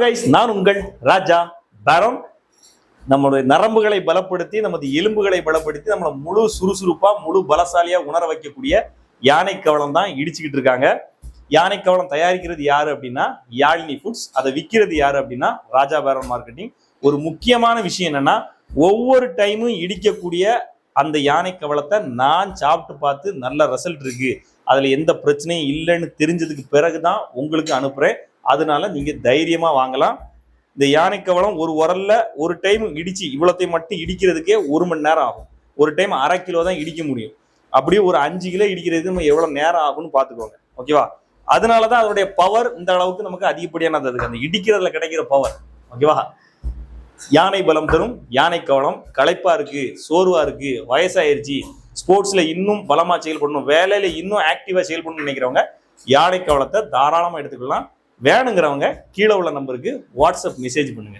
Guys, நான் உங்கள் ராஜா பேரோன். நம்மளுடைய நரம்புகளை பலப்படுத்தி, நமது எலும்புகளை பலப்படுத்தி, நம்மளை முழு சுறுசுறுப்பா, முழு பலசாலியா உணர வைக்கக்கூடிய யானை கவளம் தான் இடிச்சுக்கிட்டு இருக்காங்க. யானை கவளம் தயாரிக்கிறது யாரு அப்படின்னா யாழினி ஃபுட்ஸ். அதை விற்கிறது யாரு அப்படின்னா ராஜா பேரோன் மார்க்கெட்டிங். ஒரு முக்கியமான விஷயம் என்னன்னா, ஒவ்வொரு டைமும் இடிக்கக்கூடிய அந்த யானை கவளத்தை நான் சாப்பிட்டு பார்த்து நல்ல ரிசல்ட் இருக்கு, அதுல எந்த பிரச்சனையும் இல்லைன்னு தெரிஞ்சதுக்கு பிறகுதான் உங்களுக்கு அனுப்புறேன். அதனால நீங்க தைரியமா வாங்கலாம். இந்த யானை கவளம் ஒரு உரல்ல ஒரு டைம் இடிச்சு இவ்வளோத்தையும் மட்டும் இடிக்கிறதுக்கே 1 மணி நேரம் ஆகும். ஒரு டைம் 1/2 கிலோ தான் இடிக்க முடியும். அப்படியே ஒரு 5 கிலோ இடிக்கிறதுக்கு நம்ம எவ்வளவு நேரம் ஆகும்னு பாத்துக்கோங்க. ஓகேவா? அதனாலதான் அதனுடைய பவர் இந்த அளவுக்கு நமக்கு அதிகப்படியானது. அதுக்கு அந்த இடிக்கிறதுல கிடைக்கிற பவர். ஓகேவா? யானை பலம் தரும் யானை கவளம். களைப்பா இருக்கு, சோர்வா இருக்கு, வயசாயிருச்சு, ஸ்போர்ட்ஸ்ல இன்னும் பலமா செயல்படணும், வேலையில இன்னும் ஆக்டிவா செயல்படணும்னு நினைக்கிறவங்க யானை கவளத்தை தாராளமா எடுத்துக்கலாம். வேணுங்கிறவங்க கீழே உள்ள நம்பருக்கு வாட்ஸ்அப் மெசேஜ் பண்ணுங்க.